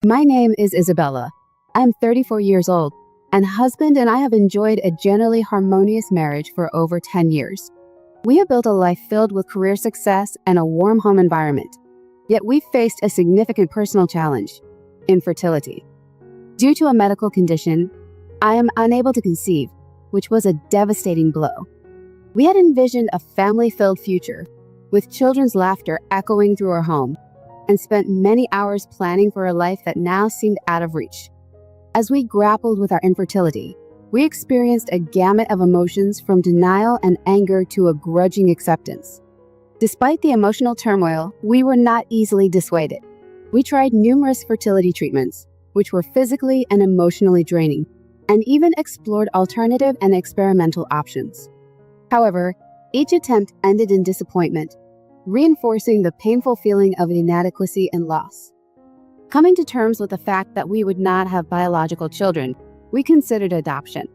My name is Isabella. I am 34 years old, and husband and I have enjoyed a generally harmonious marriage for over 10 years. We have built a life filled with career success and a warm home environment. Yet we faced a significant personal challenge: infertility. Due to a medical condition, I am unable to conceive, which was a devastating blow. We had envisioned a family-filled future, with children's laughter echoing through our home, and spent many hours planning for a life that now seemed out of reach. As we grappled with our infertility, we experienced a gamut of emotions from denial and anger to a grudging acceptance. Despite the emotional turmoil, we were not easily dissuaded. We tried numerous fertility treatments, which were physically and emotionally draining, and even explored alternative and experimental options. However, each attempt ended in disappointment, reinforcing the painful feeling of inadequacy and loss. Coming to terms with the fact that we would not have biological children, we considered adoption.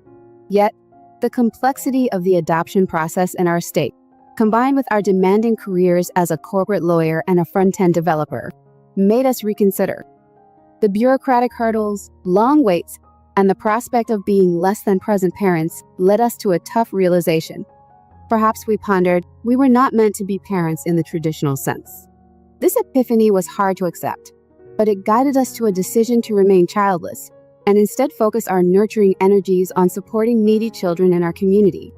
Yet, the complexity of the adoption process in our state, combined with our demanding careers as a corporate lawyer and a front-end developer, made us reconsider. The bureaucratic hurdles, long waits, and the prospect of being less than present parents led us to a tough realization. Perhaps, we pondered, we were not meant to be parents in the traditional sense. This epiphany was hard to accept, but it guided us to a decision to remain childless and instead focus our nurturing energies on supporting needy children in our community,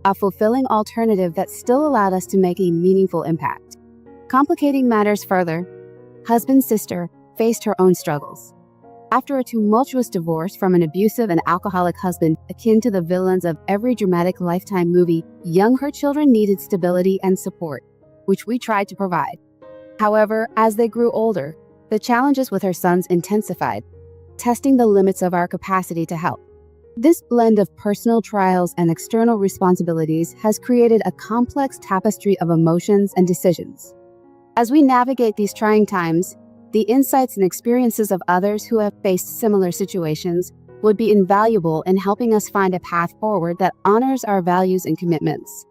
a fulfilling alternative that still allowed us to make a meaningful impact. Complicating matters further, husband's sister faced her own struggles. After a tumultuous divorce from an abusive and alcoholic husband akin to the villains of every dramatic Lifetime movie, her children needed stability and support, which we tried to provide. However, as they grew older, the challenges with her sons intensified, testing the limits of our capacity to help. This blend of personal trials and external responsibilities has created a complex tapestry of emotions and decisions. As we navigate these trying times, the insights and experiences of others who have faced similar situations would be invaluable in helping us find a path forward that honors our values and commitments.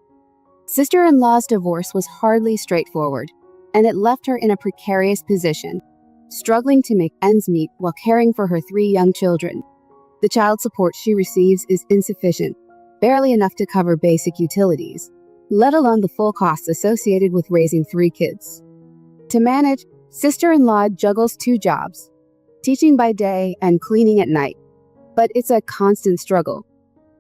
Sister-in-law's divorce was hardly straightforward, and it left her in a precarious position, struggling to make ends meet while caring for her 3 young children. The child support she receives is insufficient, barely enough to cover basic utilities, let alone the full costs associated with raising 3 kids. To manage, sister-in-law juggles 2 jobs, teaching by day and cleaning at night. But it's a constant struggle.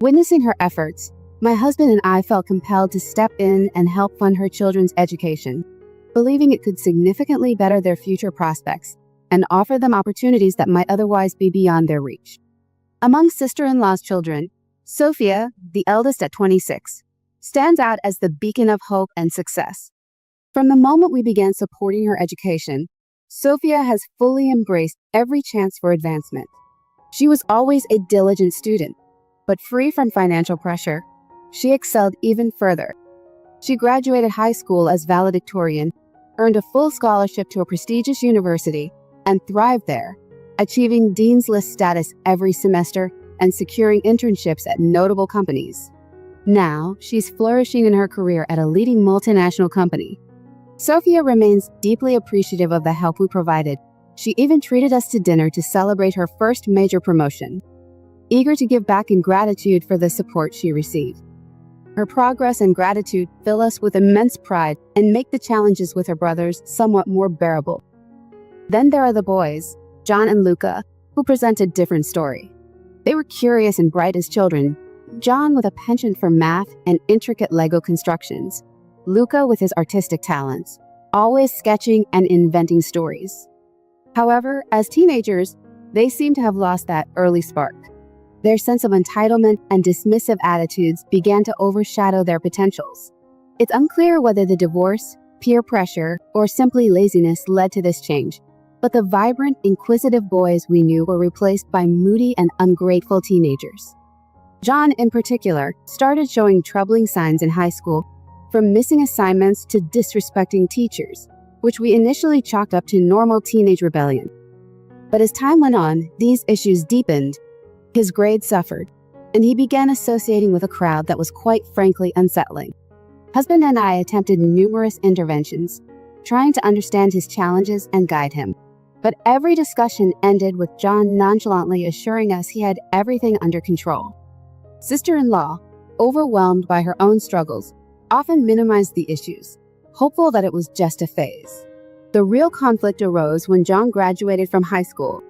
Witnessing her efforts, my husband and I felt compelled to step in and help fund her children's education, believing it could significantly better their future prospects and offer them opportunities that might otherwise be beyond their reach. Among sister-in-law's children, Sophia, the eldest at 26, stands out as the beacon of hope and success. From the moment we began supporting her education, Sophia has fully embraced every chance for advancement. She was always a diligent student, but free from financial pressure, she excelled even further. She graduated high school as valedictorian, earned a full scholarship to a prestigious university, and thrived there, achieving Dean's List status every semester and securing internships at notable companies. Now, she's flourishing in her career at a leading multinational company. Sophia remains deeply appreciative of the help we provided. She even treated us to dinner to celebrate her first major promotion, eager to give back in gratitude for the support she received. Her progress and gratitude fill us with immense pride and make the challenges with her brothers somewhat more bearable. Then there are the boys, John and Luca, who present a different story. They were curious and bright as children, John with a penchant for math and intricate Lego constructions, Luca with his artistic talents, always sketching and inventing stories. However, as teenagers, they seem to have lost that early spark. Their sense of entitlement and dismissive attitudes began to overshadow their potentials. It's unclear whether the divorce, peer pressure, or simply laziness led to this change, but the vibrant, inquisitive boys we knew were replaced by moody and ungrateful teenagers. John, in particular, started showing troubling signs in high school, from missing assignments to disrespecting teachers, which we initially chalked up to normal teenage rebellion. But as time went on, these issues deepened. His grades suffered, and he began associating with a crowd that was quite frankly unsettling. Husband and I attempted numerous interventions, trying to understand his challenges and guide him. But every discussion ended with John nonchalantly assuring us he had everything under control. Sister-in-law, overwhelmed by her own struggles, often minimized the issues, hopeful that it was just a phase. The real conflict arose when John graduated from high school.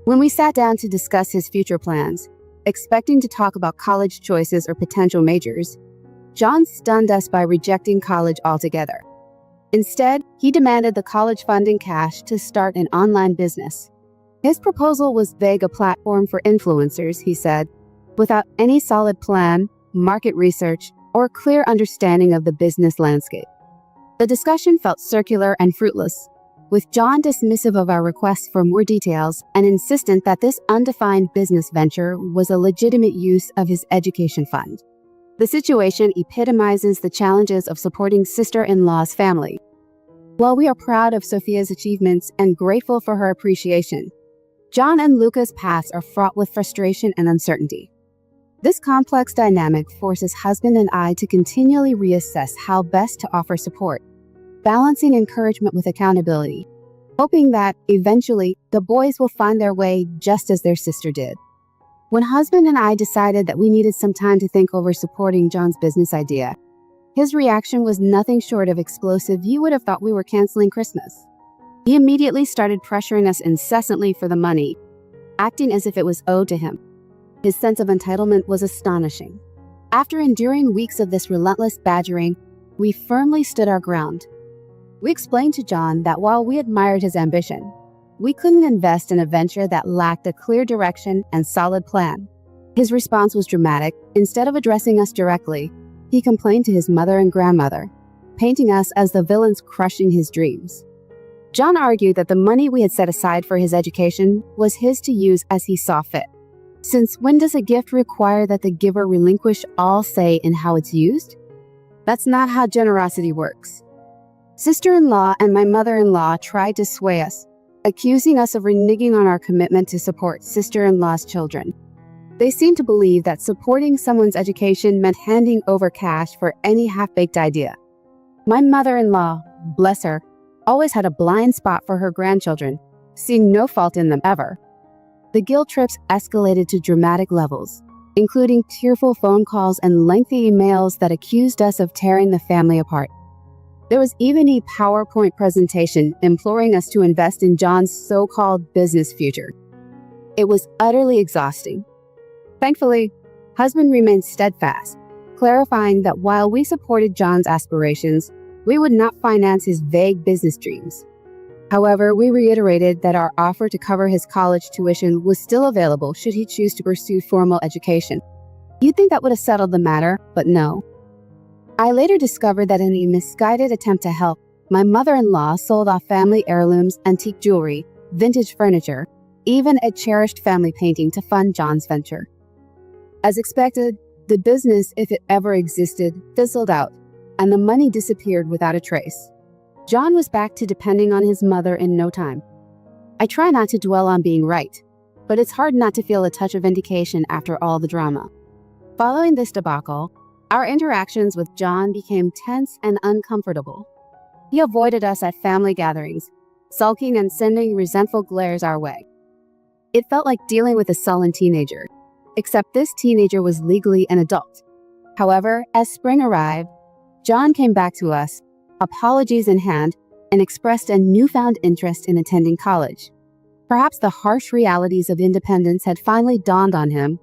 When we sat down to discuss his future plans, expecting to talk about college choices or potential majors, John stunned us by rejecting college altogether. Instead, he demanded the college fund in cash to start an online business. His proposal was vague, a platform for influencers, he said, without any solid plan, market research, or clear understanding of the business landscape. The discussion felt circular and fruitless, with John dismissive of our requests for more details and insistent that this undefined business venture was a legitimate use of his education fund. The situation epitomizes the challenges of supporting sister-in-law's family. While we are proud of Sophia's achievements and grateful for her appreciation, John and Luca's paths are fraught with frustration and uncertainty. This complex dynamic forces husband and I to continually reassess how best to offer support, balancing encouragement with accountability, hoping that, eventually, the boys will find their way just as their sister did. When husband and I decided that we needed some time to think over supporting John's business idea, his reaction was nothing short of explosive. You would have thought we were canceling Christmas. He immediately started pressuring us incessantly for the money, acting as if it was owed to him. His sense of entitlement was astonishing. After enduring weeks of this relentless badgering, we firmly stood our ground. We explained to John that while we admired his ambition, we couldn't invest in a venture that lacked a clear direction and solid plan. His response was dramatic. Instead of addressing us directly, he complained to his mother and grandmother, painting us as the villains crushing his dreams. John argued that the money we had set aside for his education was his to use as he saw fit. Since when does a gift require that the giver relinquish all say in how it's used? That's not how generosity works. Sister-in-law and my mother-in-law tried to sway us, accusing us of reneging on our commitment to support sister-in-law's children. They seemed to believe that supporting someone's education meant handing over cash for any half-baked idea. My mother-in-law, bless her, always had a blind spot for her grandchildren, seeing no fault in them ever. The guilt trips escalated to dramatic levels, including tearful phone calls and lengthy emails that accused us of tearing the family apart. There was even a PowerPoint presentation imploring us to invest in John's so-called business future. It was utterly exhausting. Thankfully, husband remained steadfast, clarifying that while we supported John's aspirations, we would not finance his vague business dreams. However, we reiterated that our offer to cover his college tuition was still available should he choose to pursue formal education. You'd think that would have settled the matter, but no. I later discovered that in a misguided attempt to help, my mother-in-law sold off family heirlooms, antique jewelry, vintage furniture, even a cherished family painting to fund John's venture. As expected, the business, if it ever existed, fizzled out, and the money disappeared without a trace. John was back to depending on his mother in no time. I try not to dwell on being right, but it's hard not to feel a touch of vindication after all the drama. Following this debacle, our interactions with John became tense and uncomfortable. He avoided us at family gatherings, sulking and sending resentful glares our way. It felt like dealing with a sullen teenager, except this teenager was legally an adult. However, as spring arrived, John came back to us, apologies in hand, and expressed a newfound interest in attending college. Perhaps the harsh realities of independence had finally dawned on him,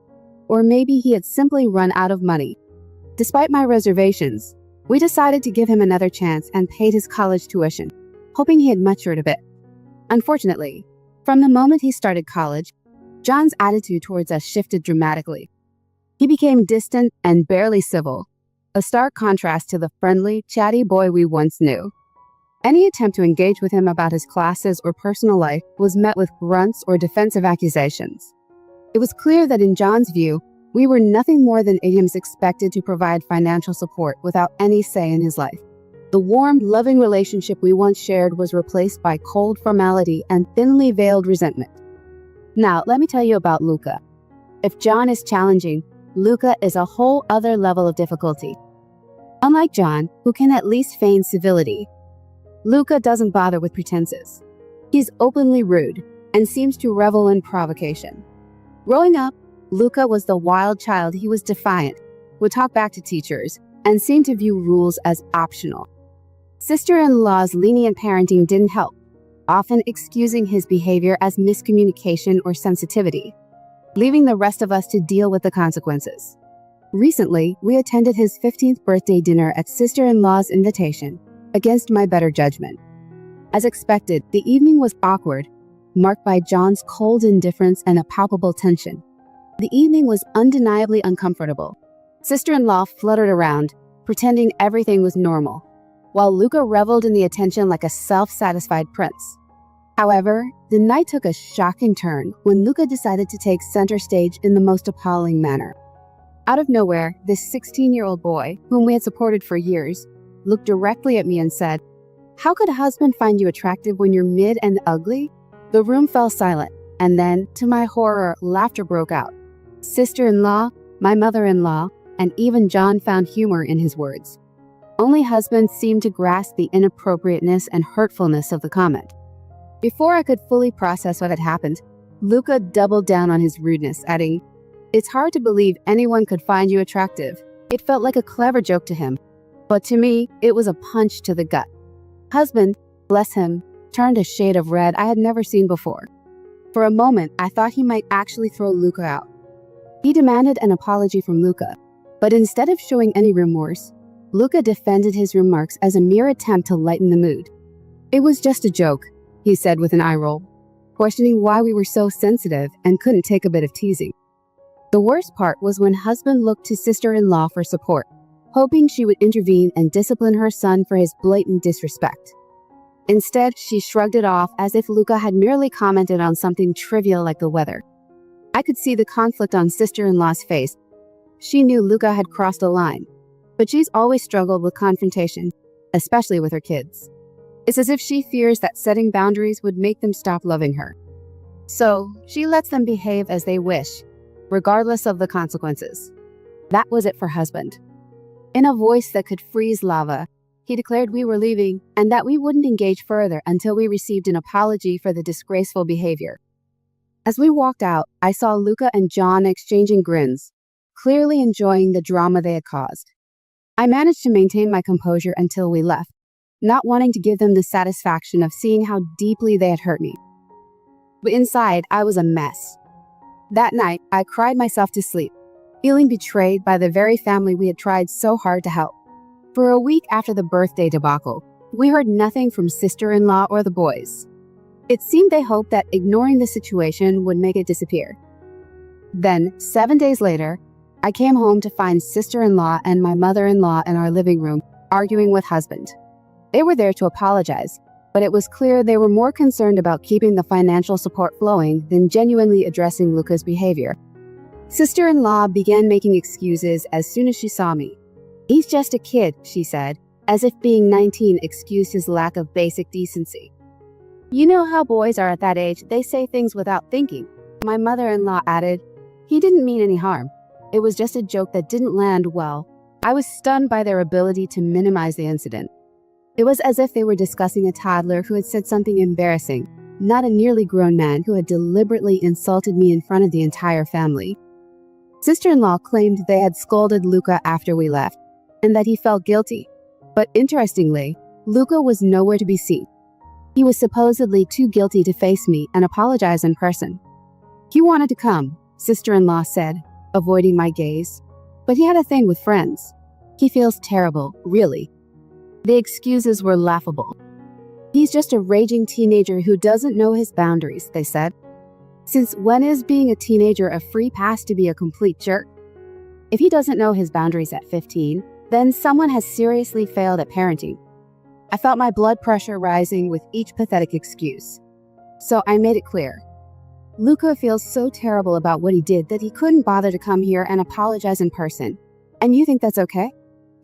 or maybe he had simply run out of money. Despite my reservations, we decided to give him another chance and paid his college tuition, hoping he had matured a bit. Unfortunately, from the moment he started college, John's attitude towards us shifted dramatically. He became distant and barely civil, a stark contrast to the friendly, chatty boy we once knew. Any attempt to engage with him about his classes or personal life was met with grunts or defensive accusations. It was clear that in John's view, we were nothing more than idioms expected to provide financial support without any say in his life. The warm, loving relationship we once shared was replaced by cold formality and thinly veiled resentment. Now, let me tell you about Luca. If John is challenging, Luca is a whole other level of difficulty. Unlike John, who can at least feign civility, Luca doesn't bother with pretenses. He's openly rude and seems to revel in provocation. Growing up, Luca was the wild child. He was defiant, would talk back to teachers, and seemed to view rules as optional. Sister-in-law's lenient parenting didn't help, often excusing his behavior as miscommunication or sensitivity, leaving the rest of us to deal with the consequences. Recently, we attended his 15th birthday dinner at sister-in-law's invitation, against my better judgment. As expected, the evening was awkward, marked by John's cold indifference and a palpable tension. The evening was undeniably uncomfortable. Sister-in-law fluttered around, pretending everything was normal, while Luca reveled in the attention like a self-satisfied prince. However, the night took a shocking turn when Luca decided to take center stage in the most appalling manner. Out of nowhere, this 16-year-old boy, whom we had supported for years, looked directly at me and said, "How could a husband find you attractive when you're mid and ugly?" The room fell silent, and then, to my horror, laughter broke out. Sister-in-law, my mother-in-law, and even John found humor in his words. Only husbands seemed to grasp the inappropriateness and hurtfulness of the comment. Before I could fully process what had happened, Luca doubled down on his rudeness, adding, "It's hard to believe anyone could find you attractive." It felt like a clever joke to him, but to me, it was a punch to the gut. Husband, bless him, turned a shade of red I had never seen before. For a moment, I thought he might actually throw Luca out. He demanded an apology from Luca, but instead of showing any remorse, Luca defended his remarks as a mere attempt to lighten the mood. "It was just a joke," he said with an eye roll, questioning why we were so sensitive and couldn't take a bit of teasing. The worst part was when husband looked to sister-in-law for support, hoping she would intervene and discipline her son for his blatant disrespect. Instead, she shrugged it off as if Luca had merely commented on something trivial like the weather. I could see the conflict on sister-in-law's face. She knew Luca had crossed a line, but she's always struggled with confrontation, especially with her kids. It's as if she fears that setting boundaries would make them stop loving her. So, she lets them behave as they wish, regardless of the consequences. That was it for husband. In a voice that could freeze lava, he declared we were leaving and that we wouldn't engage further until we received an apology for the disgraceful behavior. As we walked out, I saw Luca and John exchanging grins, clearly enjoying the drama they had caused. I managed to maintain my composure until we left, not wanting to give them the satisfaction of seeing how deeply they had hurt me. But inside, I was a mess. That night, I cried myself to sleep, feeling betrayed by the very family we had tried so hard to help. For a week after the birthday debacle, we heard nothing from sister-in-law or the boys. It seemed they hoped that ignoring the situation would make it disappear. Then, 7 days later, I came home to find sister-in-law and my mother-in-law in our living room arguing with husband. They were there to apologize, but it was clear they were more concerned about keeping the financial support flowing than genuinely addressing Luca's behavior. Sister-in-law began making excuses as soon as she saw me. "He's just a kid," she said, as if being 19 excused his lack of basic decency. "You know how boys are at that age, they say things without thinking." My mother-in-law added, "He didn't mean any harm. It was just a joke that didn't land well." I was stunned by their ability to minimize the incident. It was as if they were discussing a toddler who had said something embarrassing, not a nearly grown man who had deliberately insulted me in front of the entire family. Sister-in-law claimed they had scolded Luca after we left, and that he felt guilty. But interestingly, Luca was nowhere to be seen. He was supposedly too guilty to face me and apologize in person. He wanted to come, sister-in-law said, avoiding my gaze. But he had a thing with friends. He feels terrible, really. The excuses were laughable. "He's just a raging teenager who doesn't know his boundaries," they said. Since when is being a teenager a free pass to be a complete jerk? If he doesn't know his boundaries at 15, then someone has seriously failed at parenting. I felt my blood pressure rising with each pathetic excuse. So I made it clear. Luca feels so terrible about what he did that he couldn't bother to come here and apologize in person. And you think that's okay?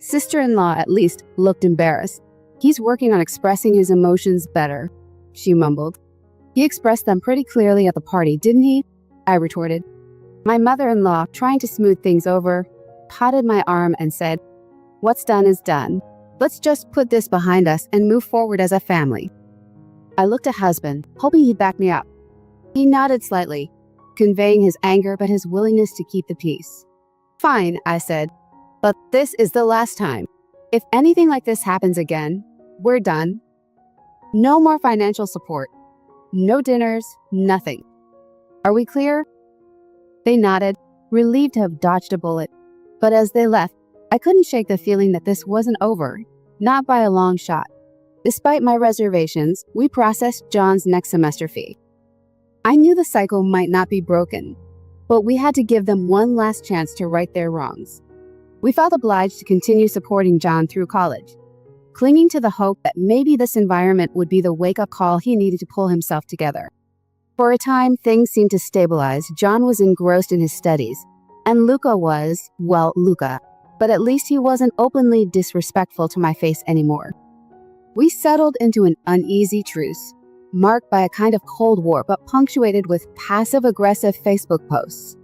Sister-in-law at least looked embarrassed. "He's working on expressing his emotions better," she mumbled. "He expressed them pretty clearly at the party, didn't he?" I retorted. My mother-in-law, trying to smooth things over, patted my arm and said, "What's done is done. Let's just put this behind us and move forward as a family." I looked at husband, hoping he'd back me up. He nodded slightly, conveying his anger but his willingness to keep the peace. Fine, I said, but this is the last time. If anything like this happens again, we're done. No more financial support. No dinners, nothing. Are we clear? They nodded, relieved to have dodged a bullet. But as they left, I couldn't shake the feeling that this wasn't over, not by a long shot. Despite my reservations, we processed John's next semester fee. I knew the cycle might not be broken, but we had to give them one last chance to right their wrongs. We felt obliged to continue supporting John through college, clinging to the hope that maybe this environment would be the wake-up call he needed to pull himself together. For a time, things seemed to stabilize. John was engrossed in his studies, and Luca was, well, Luca, but at least he wasn't openly disrespectful to my face anymore. We settled into an uneasy truce, marked by a kind of Cold War but punctuated with passive-aggressive Facebook posts.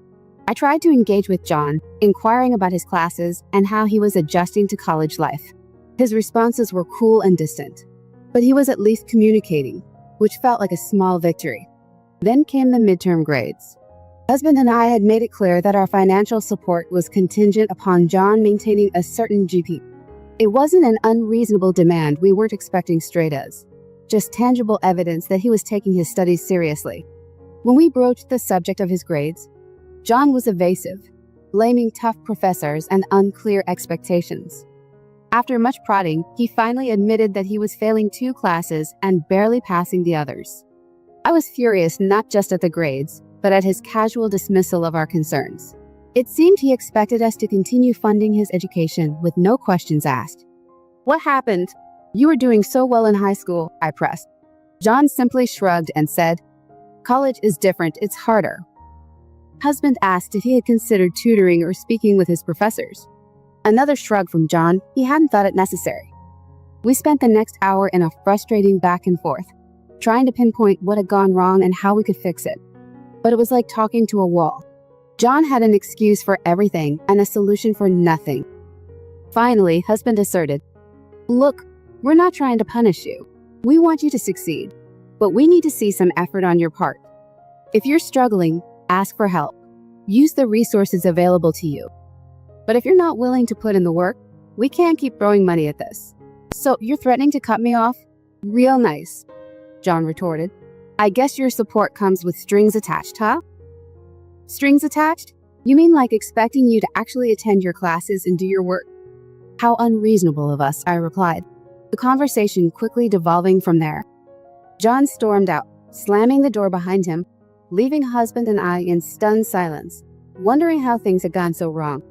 I tried to engage with John, inquiring about his classes and how he was adjusting to college life. His responses were cool and distant, but he was at least communicating, which felt like a small victory. Then came the midterm grades. Husband and I had made it clear that our financial support was contingent upon John maintaining a certain GPA. It wasn't an unreasonable demand. We weren't expecting straight A's, just tangible evidence that he was taking his studies seriously. When we broached the subject of his grades, John was evasive, blaming tough professors and unclear expectations. After much prodding, he finally admitted that he was failing 2 classes and barely passing the others. I was furious not just at the grades, but at his casual dismissal of our concerns. It seemed he expected us to continue funding his education with no questions asked. What happened? You were doing so well in high school, I pressed. John simply shrugged and said, "College is different, it's harder." Husband asked if he had considered tutoring or speaking with his professors. Another shrug from John. He hadn't thought it necessary. We spent the next hour in a frustrating back and forth, trying to pinpoint what had gone wrong and how we could fix it. But it was like talking to a wall. John had an excuse for everything and a solution for nothing. Finally, husband asserted, "Look, we're not trying to punish you. We want you to succeed, but we need to see some effort on your part. If you're struggling, ask for help. Use the resources available to you. But if you're not willing to put in the work, we can't keep throwing money at this." "So you're threatening to cut me off?" "Real nice," John retorted. "I guess your support comes with strings attached, huh?" "Strings attached? You mean like expecting you to actually attend your classes and do your work?" "How unreasonable of us," I replied, the conversation quickly devolving from there. John stormed out, slamming the door behind him, leaving husband and I in stunned silence, wondering how things had gone so wrong.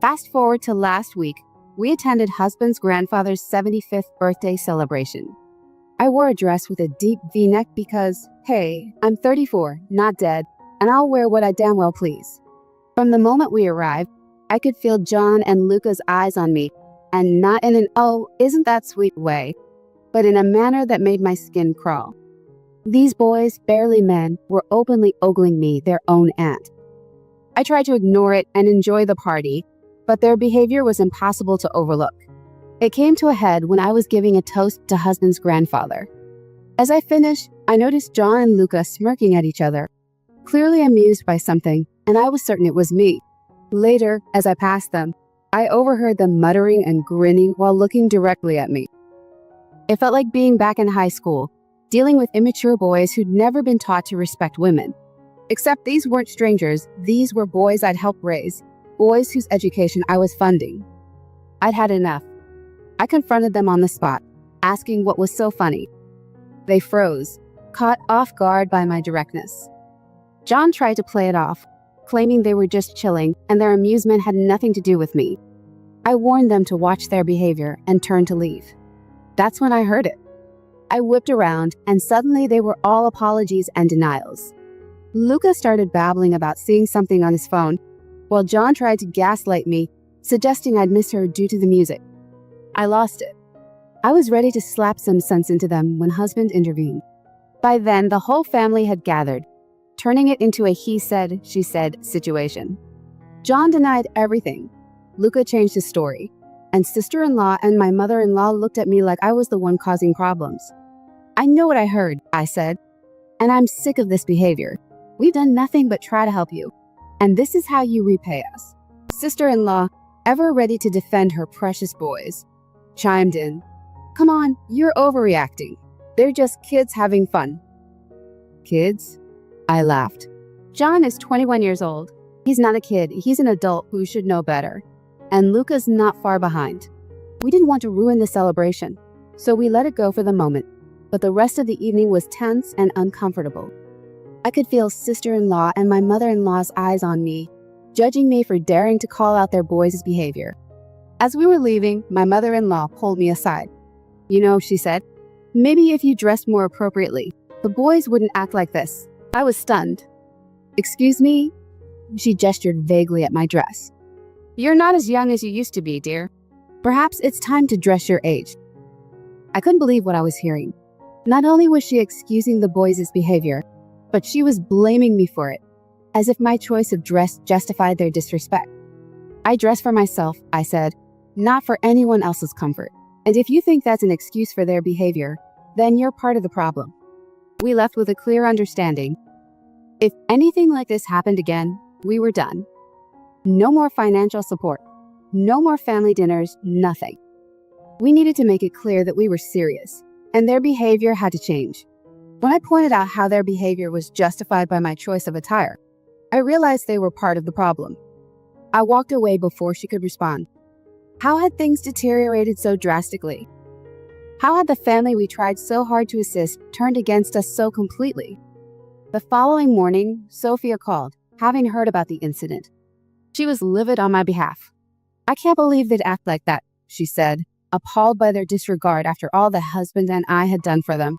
Fast forward to last week, we attended husband's grandfather's 75th birthday celebration. I wore a dress with a deep V-neck because, hey, I'm 34, not dead, and I'll wear what I damn well please. From the moment we arrived, I could feel John and Luca's eyes on me, and not in an "oh, isn't that sweet" way, but in a manner that made my skin crawl. These boys, barely men, were openly ogling me, their own aunt. I tried to ignore it and enjoy the party, but their behavior was impossible to overlook. It came to a head when I was giving a toast to husband's grandfather. As I finished, I noticed John and Luca smirking at each other, clearly amused by something, and I was certain it was me. Later, as I passed them, I overheard them muttering and grinning while looking directly at me. It felt like being back in high school, dealing with immature boys who'd never been taught to respect women. Except these weren't strangers, these were boys I'd helped raise, boys whose education I was funding. I'd had enough. I confronted them on the spot, asking what was so funny. They froze, caught off guard by my directness. John tried to play it off, claiming they were just chilling and their amusement had nothing to do with me. I warned them to watch their behavior and turned to leave. That's when I heard it. I whipped around, and suddenly they were all apologies and denials. Luca started babbling about seeing something on his phone, while John tried to gaslight me, suggesting I'd misheard due to the music. I lost it. I was ready to slap some sense into them when husband intervened. By then, the whole family had gathered, turning it into a he said, she said situation. John denied everything. Luca changed his story, and sister-in-law and my mother-in-law looked at me like I was the one causing problems. I know what I heard, I said, and I'm sick of this behavior. We've done nothing but try to help you, and this is how you repay us. Sister-in-law, ever ready to defend her precious boys, chimed in. Come on, you're overreacting. They're just kids having fun. Kids? I laughed. John is 21 years old. He's not a kid, he's an adult who should know better. And Luca's not far behind. We didn't want to ruin the celebration, so we let it go for the moment. But the rest of the evening was tense and uncomfortable. I could feel sister-in-law and my mother-in-law's eyes on me, judging me for daring to call out their boys' behavior. As we were leaving, my mother-in-law pulled me aside. You know, she said, maybe if you dressed more appropriately, the boys wouldn't act like this. I was stunned. Excuse me? She gestured vaguely at my dress. You're not as young as you used to be, dear. Perhaps it's time to dress your age. I couldn't believe what I was hearing. Not only was she excusing the boys' behavior, but she was blaming me for it, as if my choice of dress justified their disrespect. I dress for myself, I said, not for anyone else's comfort. And if you think that's an excuse for their behavior, then you're part of the problem. We left with a clear understanding. If anything like this happened again, we were done. No more financial support. No more family dinners, nothing. We needed to make it clear that we were serious, and their behavior had to change. When I pointed out how their behavior was justified by my choice of attire, I realized they were part of the problem. I walked away before she could respond. How had things deteriorated so drastically? How had the family we tried so hard to assist turned against us so completely? The following morning, Sophia called, having heard about the incident. She was livid on my behalf. I can't believe they'd act like that, she said, appalled by their disregard after all the husband and I had done for them.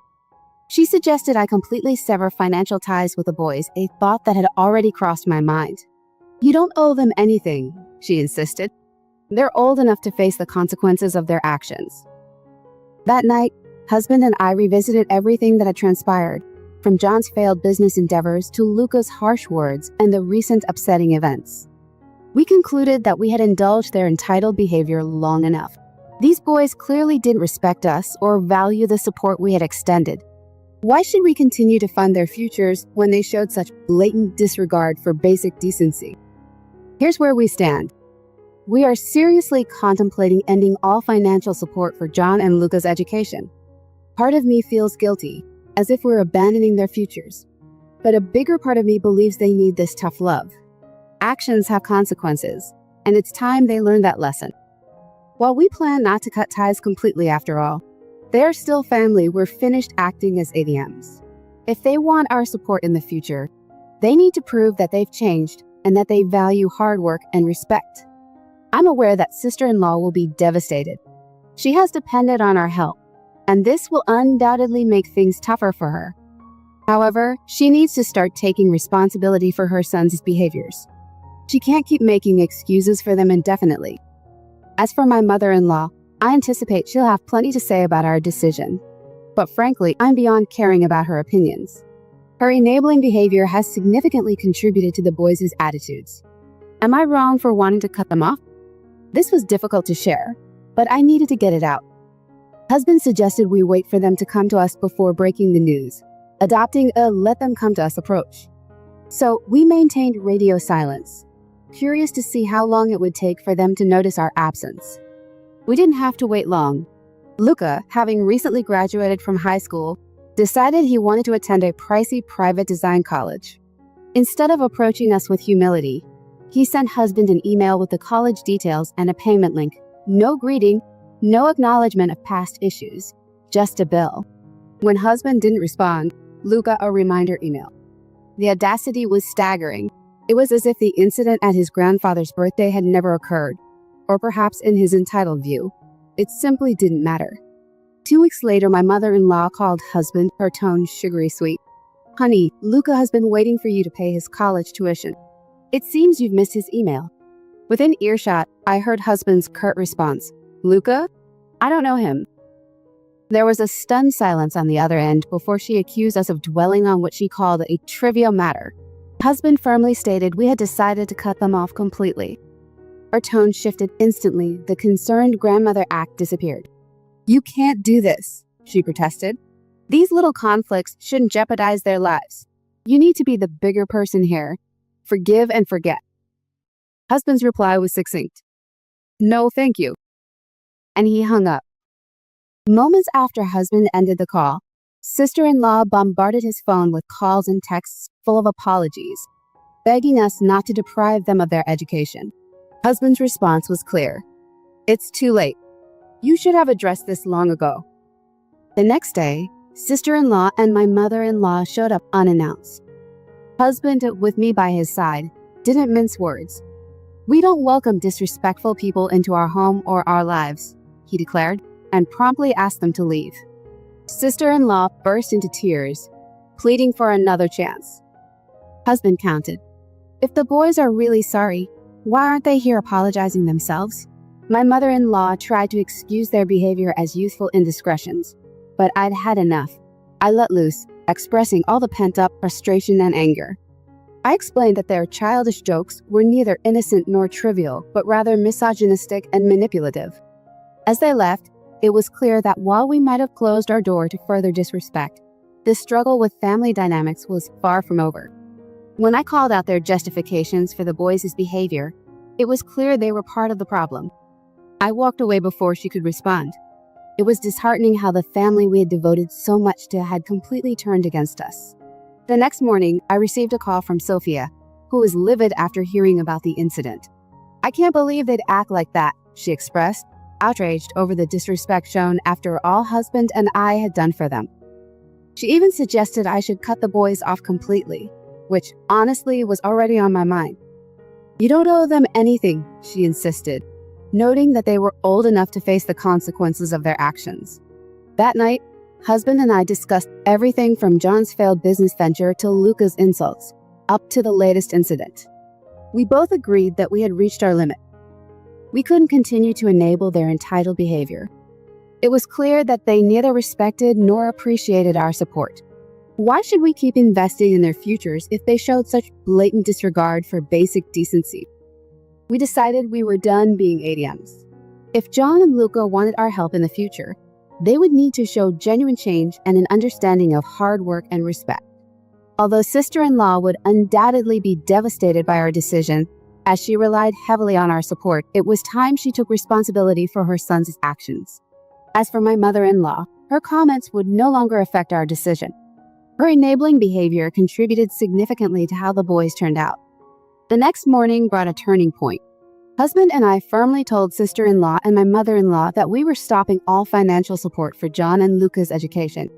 She suggested I completely sever financial ties with the boys, a thought that had already crossed my mind. You don't owe them anything, she insisted. They're old enough to face the consequences of their actions. That night, husband and I revisited everything that had transpired, from John's failed business endeavors to Luca's harsh words and the recent upsetting events. We concluded that we had indulged their entitled behavior long enough. These boys clearly didn't respect us or value the support we had extended. Why should we continue to fund their futures when they showed such blatant disregard for basic decency? Here's where we stand. We are seriously contemplating ending all financial support for John and Luca's education. Part of me feels guilty, as if we're abandoning their futures. But a bigger part of me believes they need this tough love. Actions have consequences, and it's time they learn that lesson. While we plan not to cut ties completely after all, they're still family we're finished acting as ADMs. If they want our support in the future, they need to prove that they've changed and that they value hard work and respect. I'm aware that sister-in-law will be devastated. She has depended on our help, and this will undoubtedly make things tougher for her. However, she needs to start taking responsibility for her son's behaviors. She can't keep making excuses for them indefinitely. As for my mother-in-law, I anticipate she'll have plenty to say about our decision. But frankly, I'm beyond caring about her opinions. Her enabling behavior has significantly contributed to the boys' attitudes. Am I wrong for wanting to cut them off? This was difficult to share, but I needed to get it out. Husband suggested we wait for them to come to us before breaking the news, adopting a let-them-come-to-us approach. So we maintained radio silence, curious to see how long it would take for them to notice our absence. We didn't have to wait long. Luca, having recently graduated from high school, decided he wanted to attend a pricey private design college. Instead of approaching us with humility, he sent husband an email with the college details and a payment link. No greeting, no acknowledgement of past issues, just a bill. When husband didn't respond, Luca a reminder email. The audacity was staggering. It was as if the incident at his grandfather's birthday had never occurred, or perhaps in his entitled view, it simply didn't matter. 2 weeks later, my mother-in-law called husband, her tone sugary sweet. Honey, Luca has been waiting for you to pay his college tuition. It seems you've missed his email. Within earshot, I heard husband's curt response. Luca? I don't know him. There was a stunned silence on the other end before she accused us of dwelling on what she called a trivial matter. Husband firmly stated we had decided to cut them off completely. Her tone shifted instantly. The concerned grandmother act disappeared. You can't do this, she protested. These little conflicts shouldn't jeopardize their lives. You need to be the bigger person here. Forgive and forget. Husband's reply was succinct. No, thank you. And he hung up. Moments after husband ended the call, sister-in-law bombarded his phone with calls and texts full of apologies, begging us not to deprive them of their education. Husband's response was clear. It's too late. You should have addressed this long ago. The next day, sister-in-law and my mother-in-law showed up unannounced. Husband, with me by his side, didn't mince words. We don't welcome disrespectful people into our home or our lives, he declared, and promptly asked them to leave. Sister-in-law burst into tears, pleading for another chance. Husband countered. If the boys are really sorry, why aren't they here apologizing themselves? My mother-in-law tried to excuse their behavior as youthful indiscretions, but I'd had enough. I let loose, expressing all the pent-up frustration and anger. I explained that their childish jokes were neither innocent nor trivial, but rather misogynistic and manipulative. As they left, it was clear that while we might have closed our door to further disrespect, this struggle with family dynamics was far from over. When I called out their justifications for the boys' behavior, it was clear they were part of the problem. I walked away before she could respond. It was disheartening how the family we had devoted so much to had completely turned against us. The next morning, I received a call from Sophia, who was livid after hearing about the incident. I can't believe they'd act like that, she expressed, outraged over the disrespect shown after all husband and I had done for them. She even suggested I should cut the boys off completely, which honestly was already on my mind. You don't owe them anything, she insisted, noting that they were old enough to face the consequences of their actions. That night, husband and I discussed everything from John's failed business venture to Luca's insults, up to the latest incident. We both agreed that we had reached our limit. We couldn't continue to enable their entitled behavior. It was clear that they neither respected nor appreciated our support. Why should we keep investing in their futures if they showed such blatant disregard for basic decency? We decided we were done being ADMs. If John and Luca wanted our help in the future, they would need to show genuine change and an understanding of hard work and respect. Although sister-in-law would undoubtedly be devastated by our decision, as she relied heavily on our support, it was time she took responsibility for her son's actions. As for my mother-in-law, her comments would no longer affect our decision. Her enabling behavior contributed significantly to how the boys turned out. The next morning brought a turning point. Husband and I firmly told sister-in-law and my mother-in-law that we were stopping all financial support for John and Luca's education.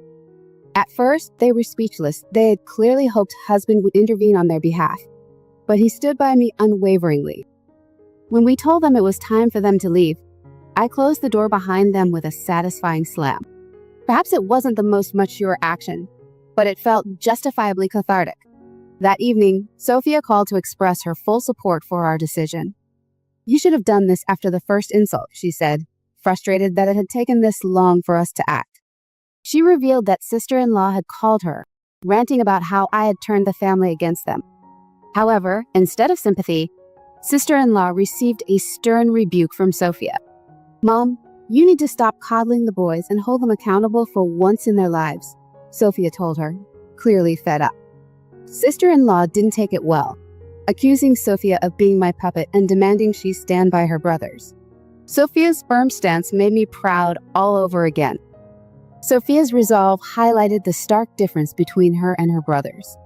At first, they were speechless. They had clearly hoped husband would intervene on their behalf, but he stood by me unwaveringly. When we told them it was time for them to leave, I closed the door behind them with a satisfying slam. Perhaps it wasn't the most mature action, but it felt justifiably cathartic. That evening, Sophia called to express her full support for our decision. You should have done this after the first insult, she said, frustrated that it had taken this long for us to act. She revealed that sister-in-law had called her, ranting about how I had turned the family against them. However, instead of sympathy, sister-in-law received a stern rebuke from Sophia. Mom, you need to stop coddling the boys and hold them accountable for once in their lives, Sophia told her, clearly fed up. Sister-in-law didn't take it well, accusing Sophia of being my puppet and demanding she stand by her brothers. Sophia's firm stance made me proud all over again. Sophia's resolve highlighted the stark difference between her and her brothers.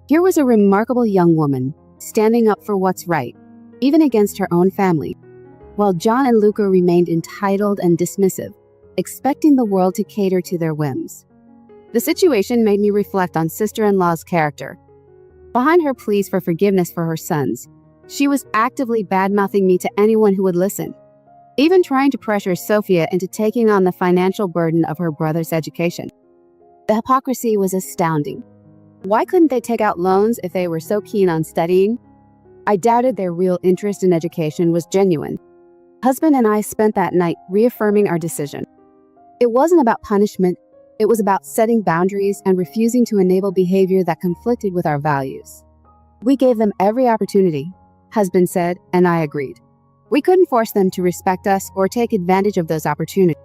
Here was a remarkable young woman, standing up for what's right, even against her own family, while John and Luca remained entitled and dismissive, expecting the world to cater to their whims. The situation made me reflect on sister-in-law's character. Behind her pleas for forgiveness for her sons, she was actively bad-mouthing me to anyone who would listen, even trying to pressure Sophia into taking on the financial burden of her brother's education. The hypocrisy was astounding. Why couldn't they take out loans if they were so keen on studying? I doubted their real interest in education was genuine. Husband and I spent that night reaffirming our decision. It wasn't about punishment. It was about setting boundaries and refusing to enable behavior that conflicted with our values. We gave them every opportunity, husband said, and I agreed. We couldn't force them to respect us or take advantage of those opportunities.